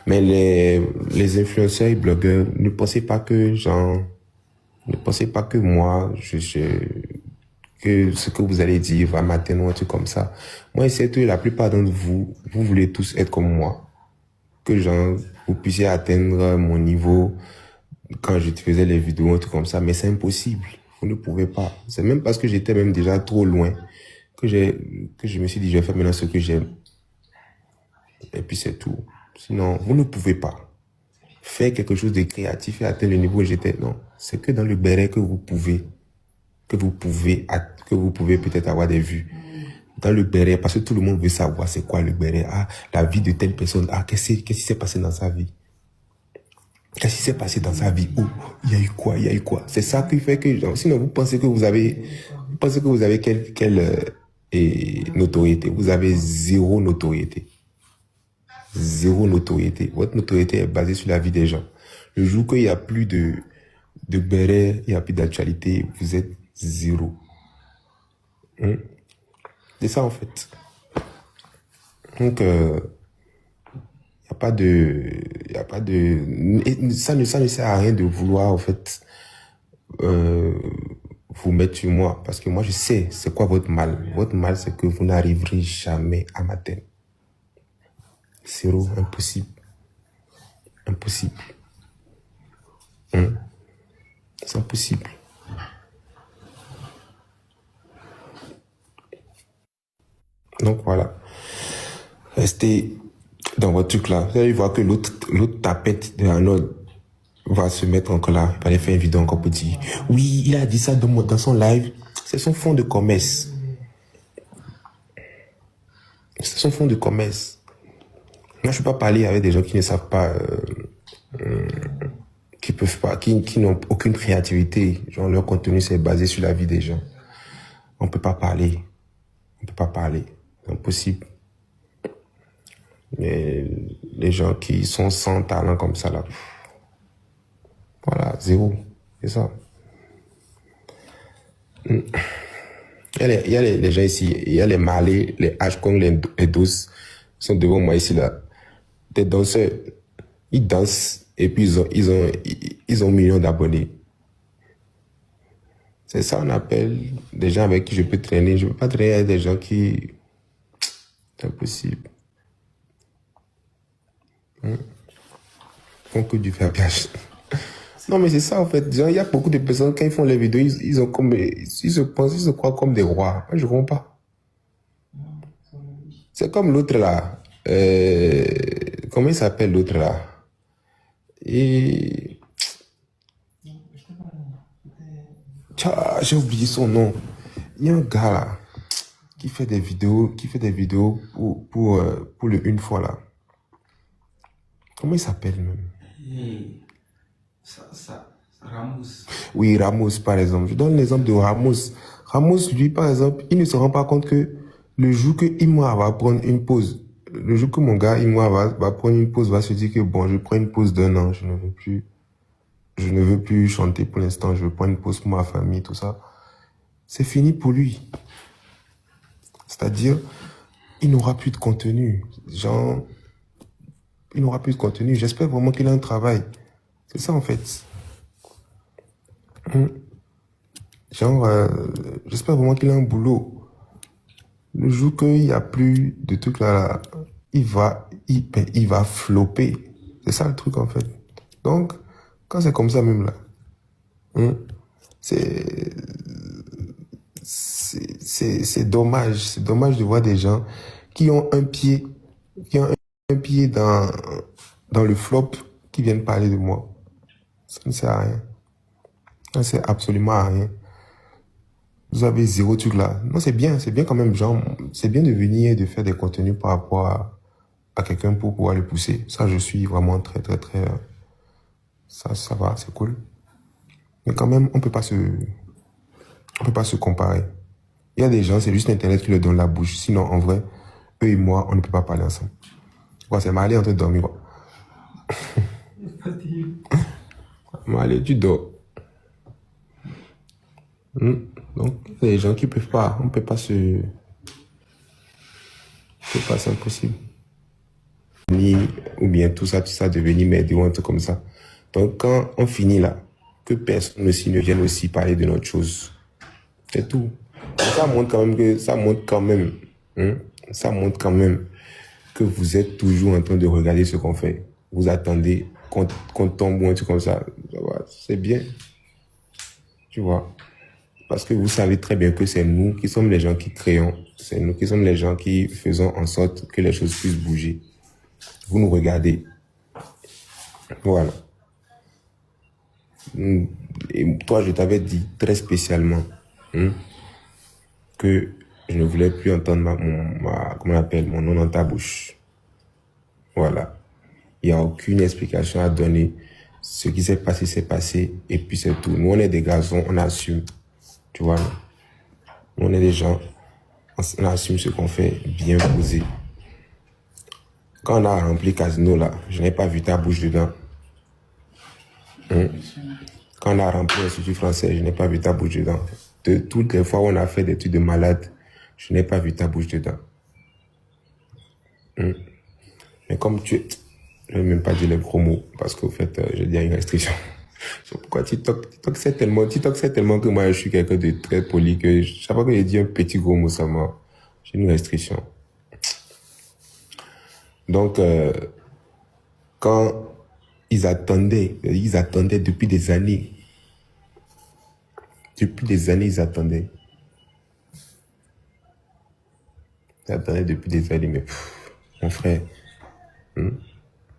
Mais les influenceurs et blogueurs, ne pensez pas que, genre, ne pensez pas que moi, que ce que vous allez dire va m'atteindre ou un truc comme ça. Moi, c'est que la plupart d'entre vous, vous voulez tous être comme moi. Que, genre, vous puissiez atteindre mon niveau quand je faisais les vidéos, un truc comme ça. Mais c'est impossible. Vous ne pouvez pas. C'est même parce que j'étais même déjà trop loin que je me suis dit, je vais faire maintenant ce que j'aime. Et puis c'est tout. Sinon, vous ne pouvez pas faire quelque chose de créatif et atteindre le niveau où j'étais. Non, c'est que dans le béret que vous pouvez peut-être avoir des vues. Dans le béret, parce que tout le monde veut savoir c'est quoi le béret. Ah, la vie de telle personne. Ah, qu'est-ce qui s'est passé dans sa vie? Qu'est-ce qui s'est passé dans sa vie? Oh, il y a eu quoi? Il y a eu quoi? C'est ça qui fait que, genre, sinon vous pensez que vous avez quelle notoriété? Vous avez zéro notoriété. Zéro notoriété. Votre notoriété est basée sur la vie des gens. Le jour qu'il n'y a plus de béret, il n'y a plus d'actualité, vous êtes zéro. C'est ça en fait. Donc, ça ne sert à rien de vouloir en fait vous mettre sur moi, parce que moi je sais c'est quoi votre mal. Votre mal, c'est que vous n'arriverez jamais à m'atteindre. Zéro, impossible. Impossible. C'est impossible. Donc voilà. Restez dans votre truc là. Vous allez voir que l'autre tapette de Arnold va se mettre encore là. Il va aller faire une vidéo encore pour dire oui, il a dit ça dans son live. C'est son fonds de commerce. C'est son fonds de commerce. Moi, je ne peux pas parler avec des gens qui ne savent pas, qui peuvent pas, qui n'ont aucune créativité. Genre, leur contenu, c'est basé sur la vie des gens. On ne peut pas parler. On ne peut pas parler. C'est impossible. Mais les gens qui sont sans talent comme ça, là, voilà, zéro. C'est ça. Il y a les gens ici, il y a les Malais, les Hkong, les Dos, sont devant moi ici, là. Des danseurs, ils dansent et puis ils ont millions d'abonnés. C'est ça on appelle des gens avec qui je peux traîner. Je ne peux pas traîner avec des gens qui... C'est impossible. Ils font que du verbiage. Non, mais c'est ça en fait. Genre, il y a beaucoup de personnes, quand ils font les vidéos, ils se croient comme des rois. Moi, je ne comprends pas. C'est comme l'autre là. Comment il s'appelle l'autre là? Et... J'ai oublié son nom. Il y a un gars là qui fait des vidéos, pour le une fois là. Comment il s'appelle même? Ramos. Oui, Ramos par exemple. Je donne l'exemple de Ramos. Ramos, lui par exemple, il ne se rend pas compte que le jour que Imoa va prendre une pause, le jour que mon gars Imoa va prendre une pause, va se dire que bon, je prends une pause d'un an, je ne veux plus chanter pour l'instant, je veux prendre une pause pour ma famille, tout ça. C'est fini pour lui. C'est-à-dire, il n'aura plus de contenu. Genre, il n'aura plus de contenu. J'espère vraiment qu'il a un travail. C'est ça, en fait. Genre, j'espère vraiment qu'il a un boulot. Le jour qu'il n'y a plus de trucs là, il va flopper. C'est ça le truc, en fait. Donc, quand c'est comme ça même là, c'est dommage. C'est dommage de voir des gens qui ont un pied dans le flop, qui viennent parler de moi. Ça ne sert à rien. Ça ne sert absolument à rien. Vous avez zéro truc là. Non, c'est bien quand même, genre, c'est bien de venir et de faire des contenus par rapport à quelqu'un pour pouvoir le pousser. Ça, je suis vraiment très, très, très... Ça va, c'est cool. Mais quand même, on peut pas se comparer. Il y a des gens, c'est juste Internet qui leur donne la bouche. Sinon, en vrai, eux et moi, on ne peut pas parler ensemble. Ouais, c'est Malé en train de dormir. Malé, tu dors. Donc, il y a des gens qui peuvent pas. On peut pas se... C'est impossible. ou bien tout ça, devenir m'aider ou un truc comme ça. Donc, quand on finit là, que personne aussi ne vienne aussi parler de notre chose. C'est tout. Ça montre quand même hein, ça montre quand même que vous êtes toujours en train de regarder ce qu'on fait. Vous attendez qu'on tombe ou un truc comme ça. C'est bien. Tu vois. Parce que vous savez très bien que c'est nous qui sommes les gens qui créons. C'est nous qui sommes les gens qui faisons en sorte que les choses puissent bouger. Vous nous regardez. Voilà. Et toi, je t'avais dit très spécialement que je ne voulais plus entendre comment on appelle, mon nom dans ta bouche. Voilà. Il n'y a aucune explication à donner. Ce qui s'est passé, c'est passé. Et puis c'est tout. Nous, on est des garçons, on assume. Tu vois, nous, on est des gens, on assume ce qu'on fait, bien posé. Quand on a rempli Casino, là, je n'ai pas vu ta bouche dedans. Quand on a rempli l'Institut français, je n'ai pas vu ta bouche dedans. De toutes les fois où on a fait des trucs de malade, je n'ai pas vu ta bouche dedans. Mais comme je ne vais même pas dire les gros mots, parce qu'au fait, j'ai dit une restriction. Pourquoi TikTok c'est tellement que moi je suis quelqu'un de très poli que chaque fois que j'ai dit un petit gros mot, ça m'a. J'ai une restriction. Donc, quand ils attendaient depuis des années. Depuis des années, ils attendaient. Ils attendaient depuis des années, mais mon frère,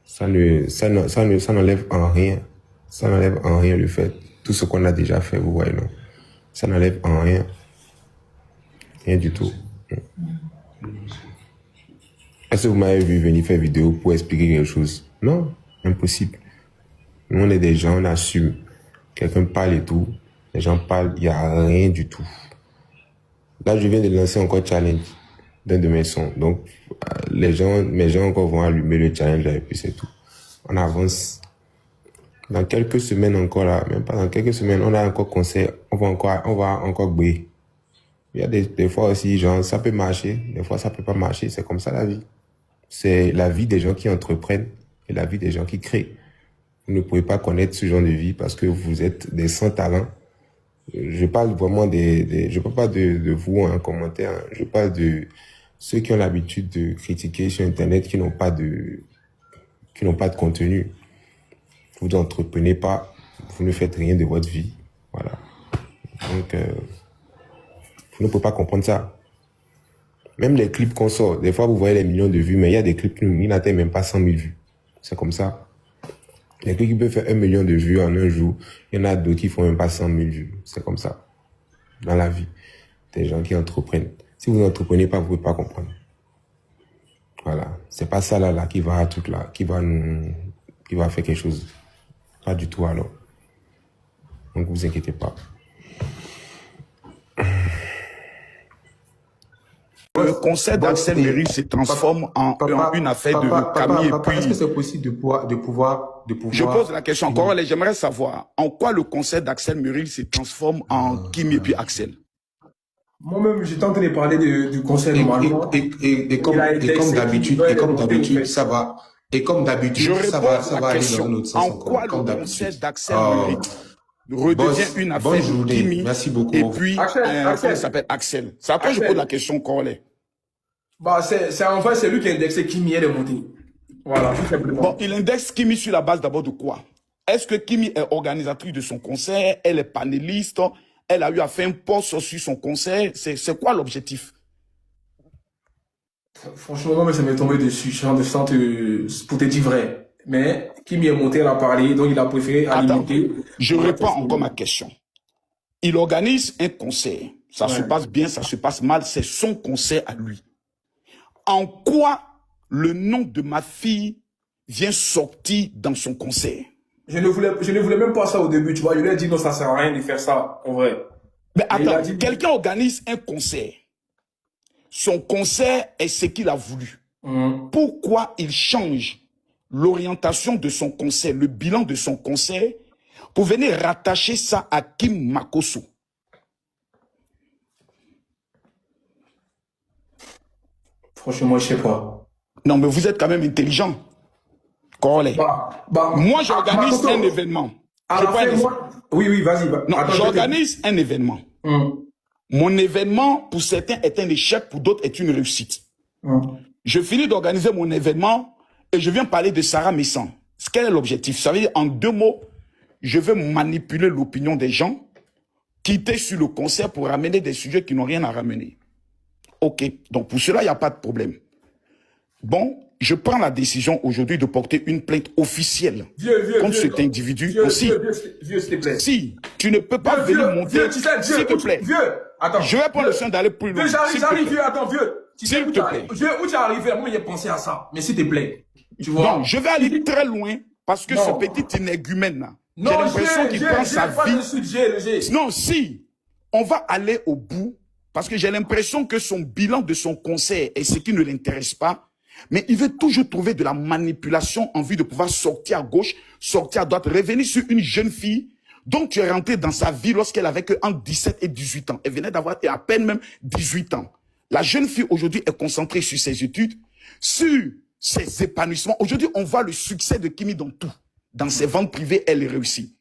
ça n'enlève en rien. Ça n'enlève en rien le fait. Tout ce qu'on a déjà fait, vous voyez, non? Ça n'enlève en rien. Rien du tout. Est-ce que vous m'avez vu venir faire vidéo pour expliquer quelque chose? Non, impossible. Nous, on est des gens, on assume. Quelqu'un parle et tout. Les gens parlent, il n'y a rien du tout. Là, je viens de lancer encore challenge d'un de mes sons. Donc, mes gens encore vont allumer le challenge et puis c'est tout. On avance. Dans quelques semaines encore là, même pas dans quelques semaines, on a encore concert, on va encore briller. Il y a des fois aussi, genre, ça peut marcher, des fois ça peut pas marcher, c'est comme ça la vie. C'est la vie des gens qui entreprennent et la vie des gens qui créent. Vous ne pouvez pas connaître ce genre de vie parce que vous êtes des sans talents. Je parle vraiment je parle pas de vous en commentaire, je parle de ceux qui ont l'habitude de critiquer sur Internet, qui n'ont pas de contenu. Vous n'entreprenez pas, vous ne faites rien de votre vie. Voilà. Donc, vous ne pouvez pas comprendre ça. Même les clips qu'on sort, des fois vous voyez les millions de vues, mais il y a des clips qui n'atteignent même pas 100 000 vues. C'est comme ça. Les clips qui peuvent faire 1 million de vues en un jour, il y en a d'autres qui font même pas 100 000 vues. C'est comme ça. Dans la vie. Des gens qui entreprennent. Si vous n'entreprenez pas, vous ne pouvez pas comprendre. Voilà. C'est pas ça là qui va qui va faire quelque chose. Pas du tout alors. Donc vous inquiétez pas. Le concert d'Axel Meryl se transforme en une affaire de Camille et puis... Est-ce que c'est possible de pouvoir... Je pose la question encore, j'aimerais savoir en quoi le concert d'Axel Meryl se transforme en Kim et puis Axel. Moi-même, j'étais en train de parler du concert normalement. Et comme d'habitude, ça va. Et comme d'habitude, ça va aller dans un autre sens. En quoi le concert d'Axel Meryl redevient une affaire de Kimi et puis comment il s'appelle Axel. C'est après je pose la question Corley. Bah c'est lui qui a indexé Kimi et les montées. Voilà, tout simplement. Bon, il indexe Kimi sur la base d'abord de quoi? Est-ce que Kimi est organisatrice de son concert? Elle est panéliste? Elle a eu à faire un post sur son concert? C'est quoi l'objectif? Franchement, moi, ça m'est tombé dessus. Pour te dire vrai. Mais Kimi est monté, elle a parlé, donc il a préféré alimenter. Je réponds encore à ma question. Il organise un concert. Ça se passe bien, ça se passe mal. C'est son concert à lui. En quoi le nom de ma fille vient sortir dans son concert? Je ne voulais même pas ça au début, tu vois. Je lui ai dit non, ça sert à rien de faire ça, en vrai. Mais attends, quelqu'un organise un concert. Son concert est ce qu'il a voulu. Pourquoi il change l'orientation de son concert, le bilan de son concert, pour venir rattacher ça à Kim Makosso? Franchement, je sais pas. Non, mais vous êtes quand même intelligent. Corley. Moi, j'organise un événement. Oui, vas-y. Non, j'organise un événement. Mon événement, pour certains, est un échec, pour d'autres, est une réussite. Je finis d'organiser mon événement et je viens parler de Sarah Messan. Quel est l'objectif? Ça veut dire, en 2 mots, je veux manipuler l'opinion des gens, quitter sur le concert pour ramener des sujets qui n'ont rien à ramener. Ok, donc pour cela, il n'y a pas de problème. Bon, je prends la décision aujourd'hui de porter une plainte officielle contre cet individu aussi. Vieux, s'il te plaît. Si tu ne peux pas venir monter, s'il te plaît. Attends. Je vais prendre le soin d'aller plus loin. J'arrive, vieux, attends, vieux. S'il te plaît. Vieux, où tu es arrivé? Moi, j'ai pensé à ça. Mais s'il te plaît. Tu vois? Non, je vais aller très loin parce que ce petit inégumène-là, j'ai l'impression qu'il prend sa vie. Non, si. On va aller au bout parce que j'ai l'impression que son bilan de son concert est ce qui ne l'intéresse pas. Mais il veut toujours trouver de la manipulation en vue de pouvoir sortir à gauche, sortir à droite, revenir sur une jeune fille dont tu es rentré dans sa vie lorsqu'elle avait que entre 17 et 18 ans. Elle venait d'avoir à peine même 18 ans. La jeune fille aujourd'hui est concentrée sur ses études, sur ses épanouissements. Aujourd'hui, on voit le succès de Kimi dans tout. Dans ses ventes privées, elle réussit.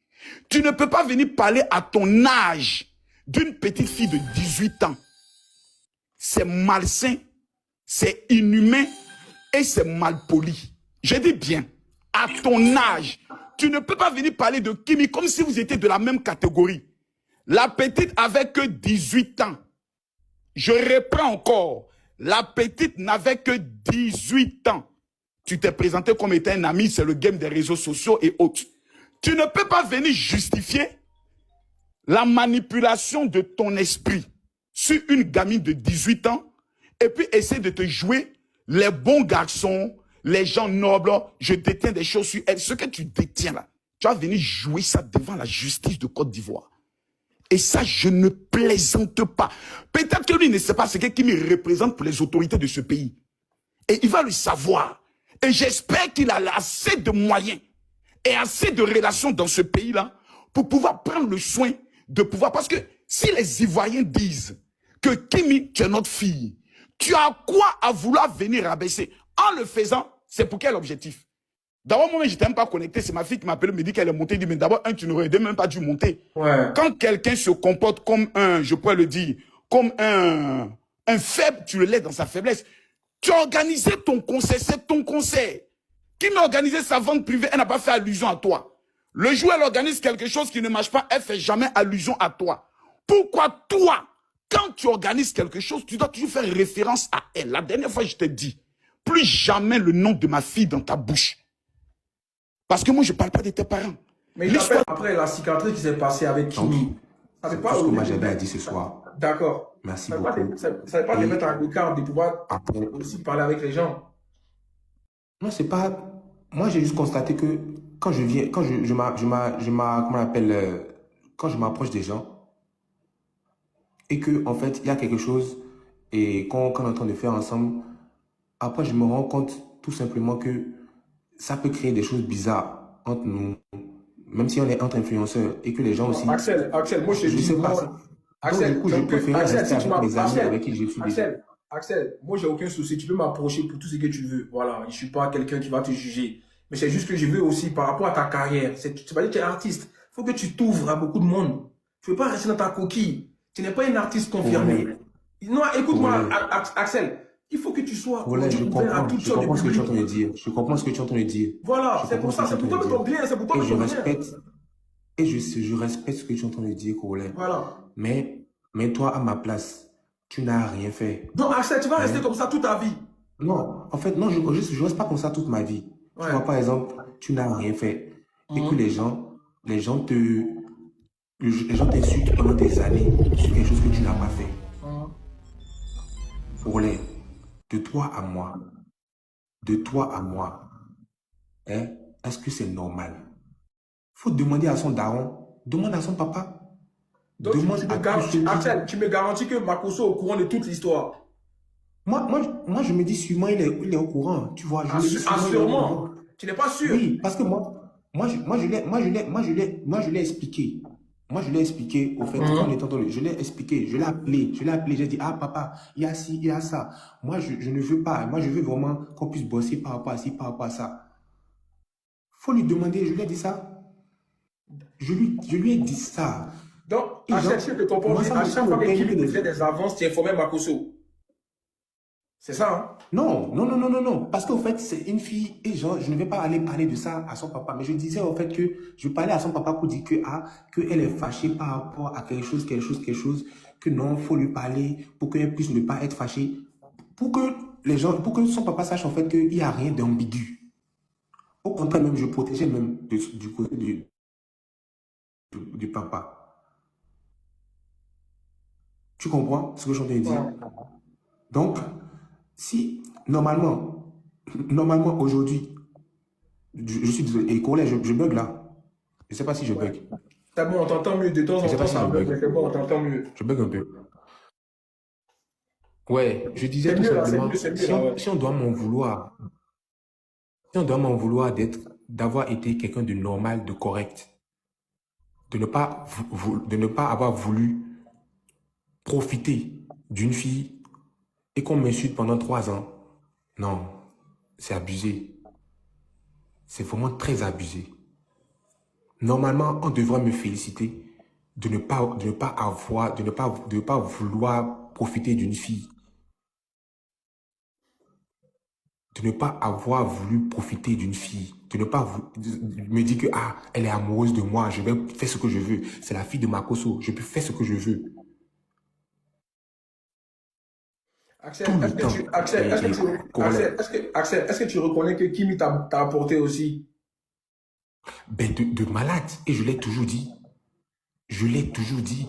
Tu ne peux pas venir parler à ton âge d'une petite fille de 18 ans. C'est malsain, c'est inhumain et c'est malpoli. Je dis bien, à ton âge, tu ne peux pas venir parler de Kimi comme si vous étiez de la même catégorie. La petite avait que 18 ans. Je reprends encore. La petite n'avait que 18 ans. Tu t'es présenté comme étant un ami, c'est le game des réseaux sociaux et autres. Tu ne peux pas venir justifier la manipulation de ton esprit sur une gamine de 18 ans et puis essayer de te jouer les bons garçons, les gens nobles, je détiens des choses sur elle. Ce que tu détiens là, tu vas venir jouer ça devant la justice de Côte d'Ivoire. Et ça, je ne plaisante pas. Peut-être que lui ne sait pas ce qui me représente pour les autorités de ce pays. Et il va le savoir. Et j'espère qu'il a assez de moyens et assez de relations dans ce pays-là pour pouvoir prendre le soin de pouvoir. Parce que si les Ivoiriens disent que Kimi, tu es notre fille, tu as quoi à vouloir venir rabaisser? En le faisant, c'est pour quel objectif? D'abord, moi, je n'étais même pas connecté. C'est ma fille qui m'appelle, me dit qu'elle est montée. Elle dit, mais d'abord, tu n'aurais même pas dû monter. Ouais. Quand quelqu'un se comporte comme je pourrais le dire, comme un faible, tu le laisses dans sa faiblesse. Tu as organisé ton concert, c'est ton concert. Qui m'a organisé sa vente privée, elle n'a pas fait allusion à toi. Le jour où elle organise quelque chose qui ne marche pas, elle ne fait jamais allusion à toi. Pourquoi toi, quand tu organises quelque chose, tu dois toujours faire référence à elle? La dernière fois, je t'ai dit, plus jamais le nom de ma fille dans ta bouche. Parce que moi, je ne parle pas de tes parents. Mais l'histoire après la cicatrice qui s'est passée avec Kimi. C'est pas ce que moi j'avais à dire ce soir. D'accord. Merci beaucoup. Ça ne va pas te mettre en écart de pouvoir aussi parler avec les gens. Non, c'est pas... Moi, j'ai juste constaté que quand je viens, quand comment on appelle, quand je m'approche des gens, et que en fait, il y a quelque chose, et qu'on est en train de faire ensemble, après, je me rends compte tout simplement que ça peut créer des choses bizarres entre nous, même si on est entre influenceurs, et que les gens aussi... Axel, moi je dis... sais pas. Axel, du coup, je préfère rester avec mes amis avec qui j'ai fait des... Axel, moi j'ai aucun souci, tu peux m'approcher pour tout ce que tu veux. Voilà, je ne suis pas quelqu'un qui va te juger. Mais c'est juste que je veux aussi, par rapport à ta carrière, tu vas dire que tu es artiste, il faut que tu t'ouvres à beaucoup de monde. Tu ne peux pas rester dans ta coquille. Tu n'es pas un artiste confirmé. Non, écoute-moi, Axel, il faut que tu sois je comprends ce que tu es en train de dire. Je comprends ce que tu es en train de dire. Voilà, c'est pour ça, c'est pour toi que ton bien, c'est pour toi que ton bien. Et je respecte ce que tu es en train de dire, Corley. Voilà. Mais toi, à ma place, tu n'as rien fait. Donc, Axel, tu vas rester comme ça toute ta vie. Non, en fait, non, je ne reste pas comme ça toute ma vie. Ouais. Tu vois, par exemple, tu n'as rien fait. Et que les gens t'insultent pendant des années sur quelque chose que tu n'as pas fait. Corley, de toi à moi, hein, est-ce que c'est normal? Faut demander à son daron, demande à son papa. Donc, Axel, tu me garantis que Makosso est au courant de toute l'histoire? Moi, je me dis sûrement il est au courant, tu vois. Sûrement. Tu n'es pas sûr? Oui, parce que moi je l'ai expliqué. Moi, je l'ai expliqué, au fait, quand on est entendu, je l'ai expliqué, je l'ai appelé, j'ai dit, ah, papa, il y a ci, il y a ça. Moi, je ne veux pas. Moi, je veux vraiment qu'on puisse bosser par rapport à ci, par rapport à ça. Faut lui demander, je lui ai dit ça. Je lui ai dit ça. Donc, Et à genre, chaque fois moi, que ça Kim me peine te fait des avances, tu informais Makosso. C'est ça, hein? Non. Parce qu'au fait, c'est une fille et genre, je ne vais pas aller parler de ça à son papa. Mais je disais au fait que je parlais à son papa pour dire que, qu'elle est fâchée par rapport à quelque chose, que non, faut lui parler pour qu'elle puisse ne pas être fâchée. Pour que pour que son papa sache en fait qu'il n'y a rien d'ambigu. Au contraire, même, je protégeais même du côté du papa. Tu comprends ce que je suis en train de dire? Donc, si, normalement, aujourd'hui, je suis désolé, et collège, je bug là. Je ne sais pas si je bug. C'est bon, on t'entend mieux. De temps en temps, ça bug, mais c'est bon, on t'entend mieux. Je bug un peu. Ouais, je disais tout simplement, si on doit m'en vouloir, d'avoir été quelqu'un de normal, de correct, de ne pas avoir voulu profiter d'une fille et qu'on m'insulte pendant 3 ans, non, c'est abusé. C'est vraiment très abusé. Normalement, on devrait me féliciter de ne pas vouloir profiter d'une fille. De ne pas avoir voulu profiter d'une fille. De ne pas me dire que, elle est amoureuse de moi, je vais faire ce que je veux. C'est la fille de Makosso, je peux faire ce que je veux. Axel, est-ce que tu reconnais que Kimi t'a apporté aussi? Ben de malade. Et je l'ai toujours dit. Je l'ai toujours dit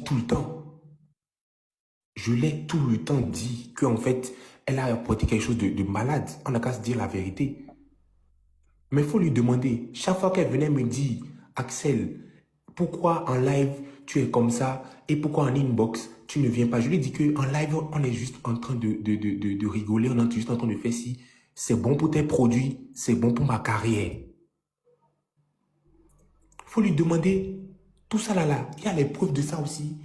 tout le temps. Je l'ai tout le temps dit qu'en fait, elle a apporté quelque chose de malade. On n'a qu'à se dire la vérité. Mais il faut lui demander. Chaque fois qu'elle venait me dire, Axel, pourquoi en live tu es comme ça et pourquoi en inbox tu ne viens pas? Je lui dis qu'en live, on est juste en train de rigoler, on est juste en train de faire ci. C'est bon pour tes produits, c'est bon pour ma carrière. Il faut lui demander tout ça là. Il y a les preuves de ça aussi.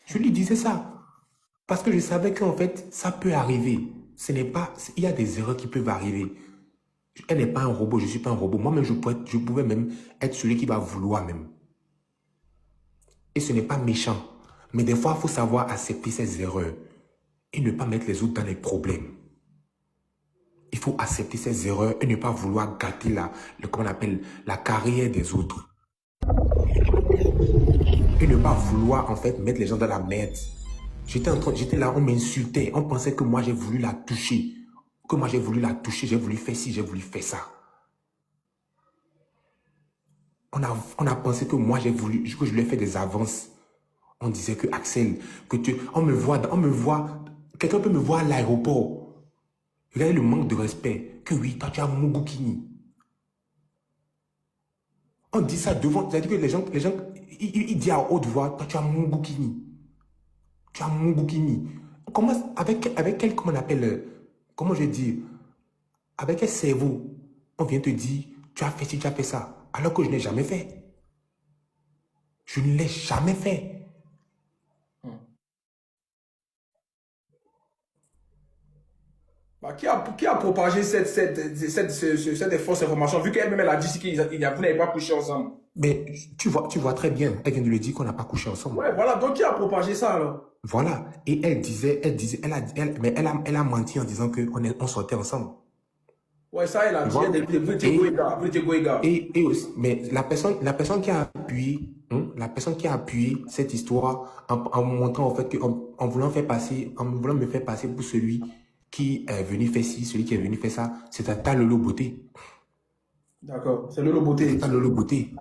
Je lui disais ça. Parce que je savais qu'en fait, ça peut arriver. Il y a des erreurs qui peuvent arriver. Elle n'est pas un robot, je ne suis pas un robot. Moi-même, je pouvais même être celui qui va vouloir même. Et ce n'est pas méchant. Mais des fois, il faut savoir accepter ses erreurs et ne pas mettre les autres dans les problèmes. Il faut accepter ses erreurs et ne pas vouloir gâter comment on appelle, la carrière des autres. Et ne pas vouloir, en fait, mettre les gens dans la merde. J'étais là, on m'insultait. On pensait que moi, j'ai voulu la toucher. J'ai voulu faire ci, j'ai voulu faire ça. On a pensé que moi, que je lui ai fait des avances. On disait que Axel, on me voit, quelqu'un peut me voir à l'aéroport. Regardez le manque de respect. Que oui, toi, tu as Mungukini. On dit ça devant, c'est-à-dire que les gens, ils disent à haute voix, toi, tu as Mungukini. Tu as Mungukini. On commence avec quel, comment on appelle, comment je dis, avec quel cerveau on vient te dire, tu as fait ci, tu as fait ça, alors que je n'ai jamais fait. Je ne l'ai jamais fait. Qui a propagé cette fausse information, vu qu'elle-même elle a dit vous n'avez pas couché ensemble? Mais tu vois très bien, elle vient de le dire qu'on n'a pas couché ensemble. Ouais, voilà, donc qui a propagé ça alors? Voilà, et elle a menti en disant qu'on sortait ensemble. Ouais, ça, elle a dit, et aussi, mais la personne qui a appuyé, cette histoire en montrant en fait en voulant me faire passer pour celui qui est venu faire ci, celui qui est venu faire ça, c'est Tata Lolo Beauté. D'accord, c'est Lolo Beauté. Tata Lolo Beauté.